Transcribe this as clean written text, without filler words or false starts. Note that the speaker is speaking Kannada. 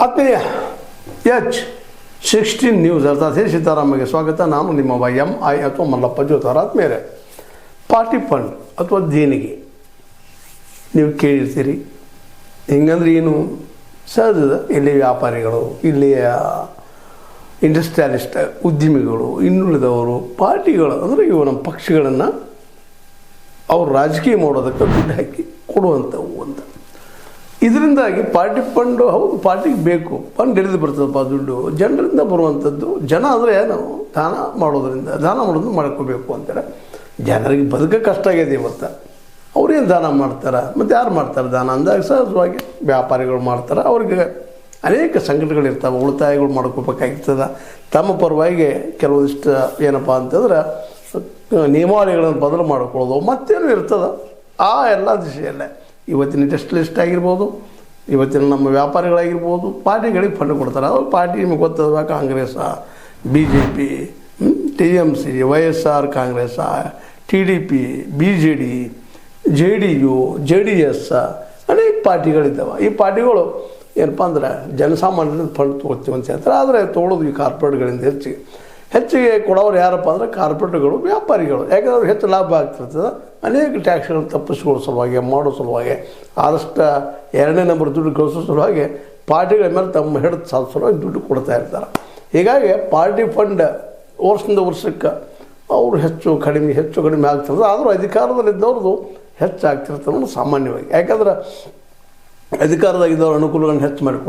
ಆತ್ಮೀಯ H16 ನ್ಯೂಸ್ ಅರ್ಥಾತ್ ಹೇ ಸೀತಾರಾಮಗೆ ಸ್ವಾಗತ. ನಾನು ನಿಮ್ಮ MI ಅಥವಾ ಮಲ್ಲಪ್ಪ ಜೋತಾರ. ಆತ್ಮೀಯರೇ, ಪಾರ್ಟಿ ಫಂಡ್ ಅಥವಾ ದೇಣಿಗೆ ನೀವು ಕೇಳಿರ್ತೀರಿ. ಹಿಂಗಂದ್ರೆ ಏನು ಸಹಜದ, ಇಲ್ಲಿ ವ್ಯಾಪಾರಿಗಳು, ಇಲ್ಲಿಯ ಇಂಡಸ್ಟ್ರಿಯಲಿಸ್ಟ್, ಉದ್ಯಮಿಗಳು, ಇನ್ನುಳಿದವರು, ಪಾರ್ಟಿಗಳು ಅಂದರೆ ಇವು ನಮ್ಮ ಪಕ್ಷಗಳನ್ನು ಅವ್ರು ರಾಜಕೀಯ ಮಾಡೋದಕ್ಕೆ ದುಡ್ಡು ಹಾಕಿ ಕೊಡುವಂಥವು ಅಂತ. ಇದರಿಂದಾಗಿ ಪಾರ್ಟಿ ಫಂಡು ಹೌದು, ಪಾರ್ಟಿಗೆ ಬೇಕು, ಫಂಡ್ ಹಿಡಿದು ಬರ್ತದಪ್ಪ ದುಡ್ಡು, ಜನರಿಂದ ಬರುವಂಥದ್ದು. ಜನ ಅಂದರೆ ನಾವು ದಾನ ಮಾಡೋದು ಮಾಡ್ಕೋಬೇಕು ಅಂತಾರೆ. ಜನರಿಗೆ ಬದುಕೋಕೆ ಕಷ್ಟ ಆಗಿದೆ ಇವತ್ತು. ಅವ್ರೇನು ದಾನ ಮಾಡ್ತಾರೆ, ಮತ್ತು ಯಾರು ಮಾಡ್ತಾರೆ ದಾನ ಅಂದಾಗ ಸಹಜವಾಗಿ ವ್ಯಾಪಾರಿಗಳು ಮಾಡ್ತಾರೆ. ಅವ್ರಿಗೆ ಅನೇಕ ಸಂಘಟನೆಗಳಿರ್ತಾವೆ, ಉಳಿತಾಯಗಳು ಮಾಡ್ಕೋಬೇಕಾಗ್ತದೆ. ತಮ್ಮ ಪರವಾಗಿ ಕೆಲವೊಂದಿಷ್ಟು ಏನಪ್ಪ ಅಂತಂದ್ರೆ ನಿಯಮಾವಳಿಗಳನ್ನು ಬದಲು ಮಾಡ್ಕೊಳ್ಳೋದು ಮತ್ತೇನು ಇರ್ತದೆ. ಆ ಎಲ್ಲ ದಿಶೆಯಲ್ಲೇ ಇವತ್ತಿನ ಇಂಡಸ್ಟ್ರಿಯಲಿಸ್ಟ್ ಆಗಿರ್ಬೋದು, ಇವತ್ತಿನ ನಮ್ಮ ವ್ಯಾಪಾರಿಗಳಾಗಿರ್ಬೋದು, ಪಾರ್ಟಿಗಳಿಗೆ ಫಂಡ್ ಕೊಡ್ತಾರೆ. ಅವ್ರು ಪಾರ್ಟಿ ನಿಮಗೆ ಗೊತ್ತದ, Congress, BJP, TMC, YSR Congress, TDP, BJD, JDU, JDS ಅನೇಕ ಪಾರ್ಟಿಗಳಿದ್ದಾವೆ. ಈ ಪಾರ್ಟಿಗಳು ಏನಪ್ಪ ಅಂದ್ರೆ ಜನಸಾಮಾನ್ಯರಿಂದ ಫಂಡ್ ತೊಗೊಳ್ತೀವಿ ಅಂತ ಹೇಳ್ತಾರೆ. ಆದರೆ ತೊಗೊಳೋದು ಈ ಕಾರ್ಪೊರೇಟ್ಗಳಿಂದ ಹೆಚ್ಚಿಗೆ ಕೊಡೋರು ಯಾರಪ್ಪ ಅಂದರೆ ಕಾರ್ಪೊರೇಟ್ಗಳು, ವ್ಯಾಪಾರಿಗಳು. ಯಾಕಂದ್ರೆ ಹೆಚ್ಚು ಲಾಭ ಆಗ್ತಿರ್ತದೆ. ಅನೇಕ ಟ್ಯಾಕ್ಸ್ಗಳನ್ನು ತಪ್ಪಿಸ್ಕೊಳ್ಳೋ ಸಲುವಾಗಿ, ಮಾಡೋ ಸಲುವಾಗಿ, ಆದಷ್ಟು ಎರಡನೇ ನಂಬರ್ ದುಡ್ಡು ಗಳಿಸೋ ಸಲುವಾಗಿ ಪಾರ್ಟಿಗಳ ಮೇಲೆ ತಮ್ಮ ಹಿಡಿದು ಸಾಧಿಸೋ ಸಲುವಾಗಿ ದುಡ್ಡು ಕೊಡ್ತಾ ಇರ್ತಾರೆ. ಹೀಗಾಗಿ ಪಾರ್ಟಿ ಫಂಡ್ ವರ್ಷದಿಂದ ವರ್ಷಕ್ಕೆ ಅವರು ಹೆಚ್ಚು ಕಡಿಮೆ ಆಗ್ತಿರ್ತದೆ. ಆದರೂ ಅಧಿಕಾರದಲ್ಲಿದ್ದವ್ರದ್ದು ಹೆಚ್ಚಾಗ್ತಿರ್ತದೆ ಸಾಮಾನ್ಯವಾಗಿ. ಯಾಕಂದ್ರೆ ಅಧಿಕಾರದಾಗಿದ್ದವ್ರ ಅನುಕೂಲಗಳನ್ನು ಹೆಚ್ಚು ಮಾಡಿಕೊಡ್ತಾರೆ.